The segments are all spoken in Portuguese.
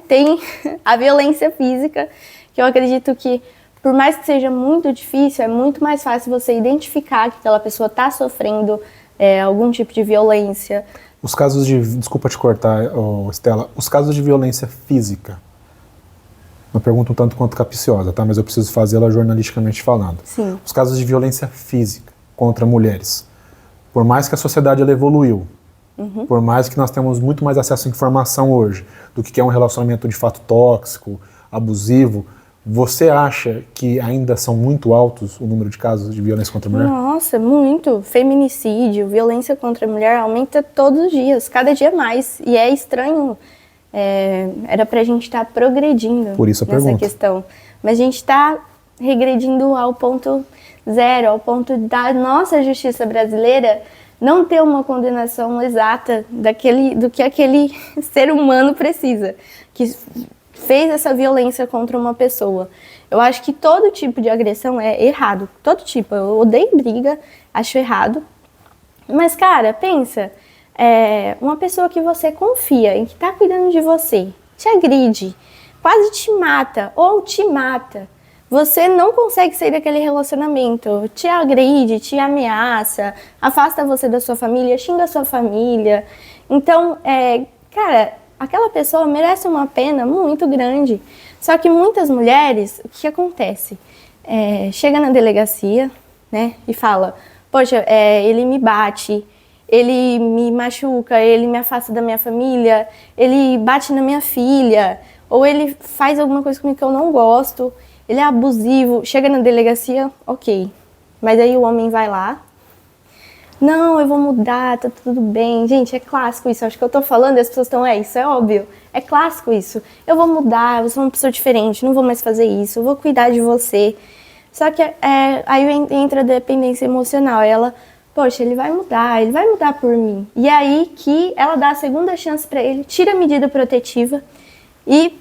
tem a violência física, que eu acredito que, por mais que seja muito difícil, é muito mais fácil você identificar que aquela pessoa está sofrendo algum tipo de violência. Os casos de... Desculpa te cortar, Estela. Os casos de violência física, uma pergunta um tanto quanto capciosa, tá? Mas eu preciso fazê-la jornalisticamente falando. Sim. Os casos de violência física contra mulheres, por mais que a sociedade ela evoluiu, por mais que nós temos muito mais acesso à informação hoje do que é um relacionamento de fato tóxico, abusivo, você acha que ainda são muito altos o número de casos de violência contra a mulher? Nossa, muito. Feminicídio, violência contra a mulher aumenta todos os dias, cada dia mais. E é estranho, era pra gente estar progredindo Por isso a nessa pergunta. questão. Mas a gente está regredindo ao ponto zero, ao ponto da nossa justiça brasileira não ter uma condenação exata do que aquele ser humano precisa, que fez essa violência contra uma pessoa. Eu acho que todo tipo de agressão é errado, todo tipo. Eu odeio briga, acho errado. Mas, cara, pensa, uma pessoa que você confia, em que tá cuidando de você, te agride, quase te mata ou te mata. Você não consegue sair daquele relacionamento, te agride, te ameaça, afasta você da sua família, xinga a sua família. Então, cara, aquela pessoa merece uma pena muito grande. Só que muitas mulheres, o que acontece? Chega na delegacia, né, e fala, poxa, ele me bate, ele me machuca, ele me afasta da minha família, ele bate na minha filha, ou ele faz alguma coisa comigo que eu não gosto. Ele é abusivo, chega na delegacia, ok. Mas aí o homem vai lá. Não, eu vou mudar, tá tudo bem. Gente, é clássico isso. Acho que eu tô falando e as pessoas estão, isso é óbvio. É clássico isso. Eu vou mudar, eu sou uma pessoa diferente, não vou mais fazer isso, eu vou cuidar de você. Só que aí entra a dependência emocional. Ela, poxa, ele vai mudar por mim. E aí que ela dá a segunda chance pra ele, tira a medida protetiva e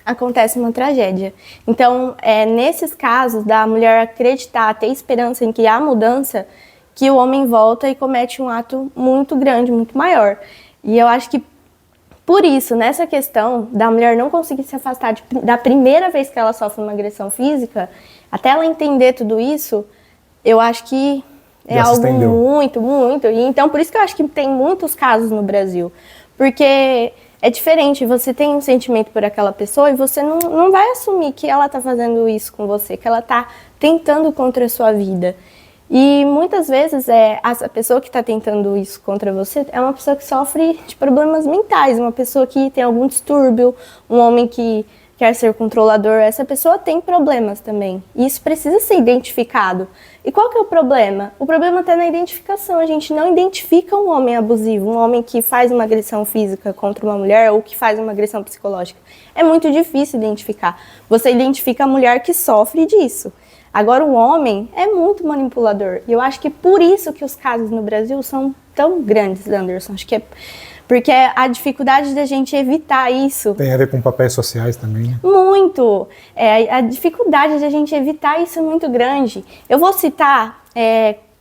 acontece uma tragédia. Então, nesses casos da mulher acreditar, ter esperança em que há mudança, que o homem volta e comete um ato muito grande, muito maior. E eu acho que, por isso, nessa questão da mulher não conseguir se afastar da primeira vez que ela sofre uma agressão física, até ela entender tudo isso, eu acho que é algo muito, muito. E então, por isso que eu acho que tem muitos casos no Brasil. Porque é diferente, você tem um sentimento por aquela pessoa e você não vai assumir que ela tá fazendo isso com você, que ela tá tentando contra a sua vida. E muitas vezes a pessoa que está tentando isso contra você é uma pessoa que sofre de problemas mentais, uma pessoa que tem algum distúrbio, um homem que quer ser controlador, essa pessoa tem problemas também. E isso precisa ser identificado. E qual que é o problema? O problema está na identificação. A gente não identifica um homem abusivo, um homem que faz uma agressão física contra uma mulher ou que faz uma agressão psicológica. É muito difícil identificar. Você identifica a mulher que sofre disso. Agora, o homem é muito manipulador. E eu acho que por isso que os casos no Brasil são tão grandes, Anderson. Acho que é porque a dificuldade da gente evitar isso... Tem a ver com papéis sociais também, né? Muito. A dificuldade da gente evitar isso é muito grande. Eu vou citar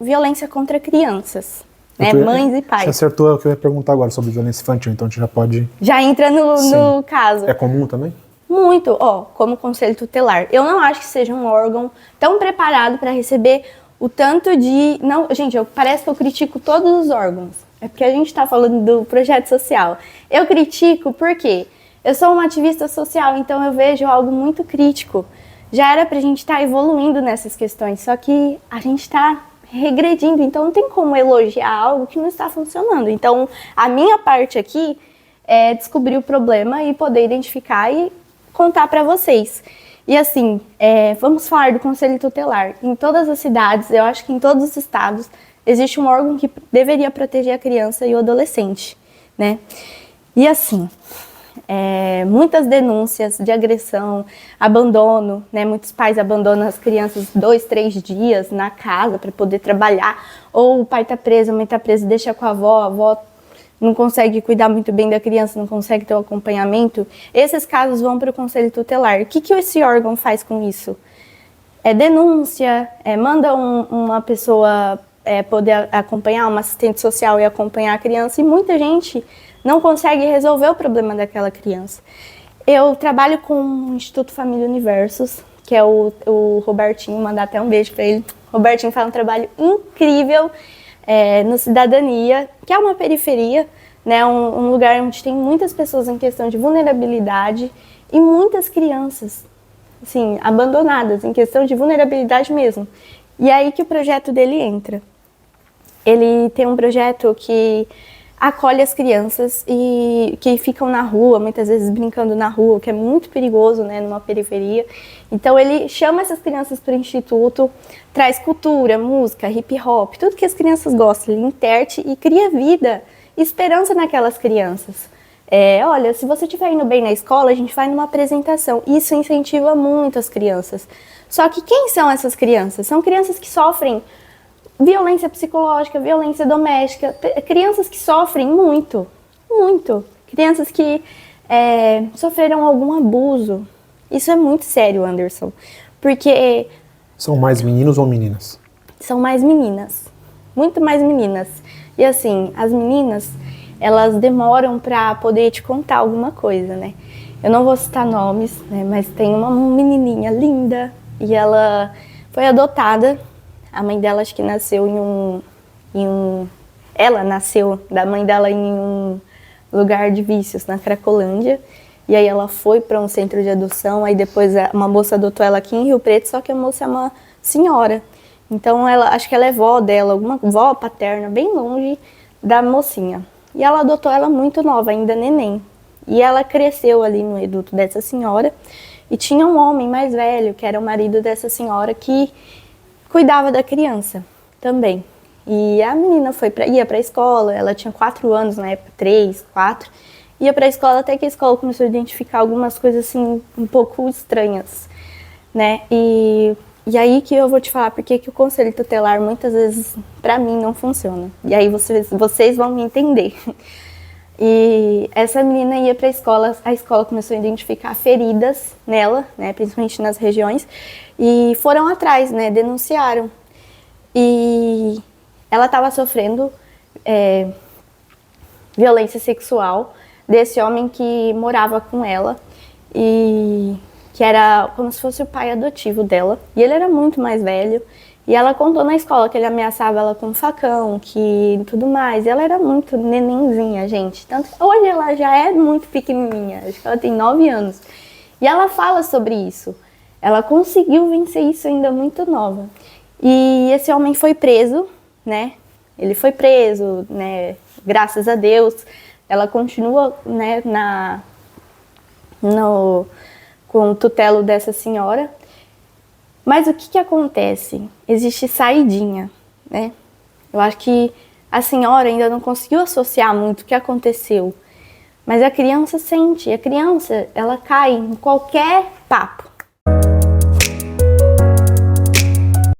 violência contra crianças, né? Mães e pais. Você acertou o que eu ia perguntar agora sobre violência infantil, então a gente já pode... Já entra no caso. É comum também? Muito, como Conselho Tutelar. Eu não acho que seja um órgão tão preparado para receber o tanto de... Não, gente, parece que eu critico todos os órgãos. É porque a gente está falando do projeto social. Eu critico porque eu sou uma ativista social, então eu vejo algo muito crítico. Já era pra gente estar evoluindo nessas questões, só que a gente está regredindo, então não tem como elogiar algo que não está funcionando. Então, a minha parte aqui é descobrir o problema e poder identificar e contar para vocês. E assim, vamos falar do Conselho Tutelar. Em todas as cidades, eu acho que em todos os estados, existe um órgão que deveria proteger a criança e o adolescente, né? E assim, muitas denúncias de agressão, abandono, né? Muitos pais abandonam as crianças 2, 3 dias na casa para poder trabalhar, ou o pai está preso, a mãe está presa, deixa com a avó não consegue cuidar muito bem da criança, não consegue ter o acompanhamento. Esses casos vão para o Conselho Tutelar. O que esse órgão faz com isso? Denúncia, manda uma pessoa poder acompanhar, uma assistente social e acompanhar a criança, e muita gente não consegue resolver o problema daquela criança. Eu trabalho com o Instituto Família Universos, que é o Robertinho, mandar até um beijo para ele. Robertinho faz um trabalho incrível no Cidadania, que é uma periferia, né, um lugar onde tem muitas pessoas em questão de vulnerabilidade e muitas crianças, assim, abandonadas, em questão de vulnerabilidade mesmo. E é aí que o projeto dele entra. Ele tem um projeto que acolhe as crianças e que ficam na rua, muitas vezes brincando na rua, o que é muito perigoso, né, numa periferia. Então ele chama essas crianças para o instituto, traz cultura, música, hip hop, tudo que as crianças gostam, ele interte e cria vida, esperança naquelas crianças. Olha, se você estiver indo bem na escola, a gente vai numa apresentação. Isso incentiva muito as crianças. Só que quem são essas crianças? São crianças que sofrem violência psicológica, violência doméstica, crianças que sofrem muito, muito. Crianças que sofreram algum abuso. Isso é muito sério, Anderson, porque... São mais meninos ou meninas? São mais meninas, muito mais meninas. E assim, as meninas, elas demoram para poder te contar alguma coisa, né? Eu não vou citar nomes, né, mas tem uma menininha linda e ela foi adotada. A mãe dela acho que nasceu ela nasceu da mãe dela em um lugar de vícios, na Cracolândia. E aí ela foi para um centro de adoção, aí depois uma moça adotou ela aqui em Rio Preto, só que a moça é uma senhora. Então acho que ela é vó dela, alguma vó paterna, bem longe da mocinha. E ela adotou ela muito nova, ainda neném. E ela cresceu ali no reduto dessa senhora. E tinha um homem mais velho, que era o marido dessa senhora, que cuidava da criança também. E a menina ia para a escola, ela tinha 4 anos na época, 3, 4. Ia para a escola até que a escola começou a identificar algumas coisas assim um pouco estranhas, né? E aí que eu vou te falar porque que o conselho tutelar muitas vezes para mim não funciona. E aí vocês vão me entender. E essa menina ia para a escola começou a identificar feridas nela, né, principalmente nas regiões, e foram atrás, né, denunciaram. E ela estava sofrendo violência sexual desse homem que morava com ela e que era como se fosse o pai adotivo dela. E ele era muito mais velho. E ela contou na escola que ele ameaçava ela com um facão, que tudo mais. E ela era muito nenenzinha, gente. Tanto que hoje ela já é muito pequenininha. Acho que ela tem 9 anos. E ela fala sobre isso. Ela conseguiu vencer isso ainda muito nova. E esse homem foi preso, né? Ele foi preso, né? Graças a Deus. Ela continua, né, com o tutelo dessa senhora. Mas o que acontece? Existe saidinha, né? Eu acho que a senhora ainda não conseguiu associar muito o que aconteceu. Mas a criança sente. A criança, ela cai em qualquer papo.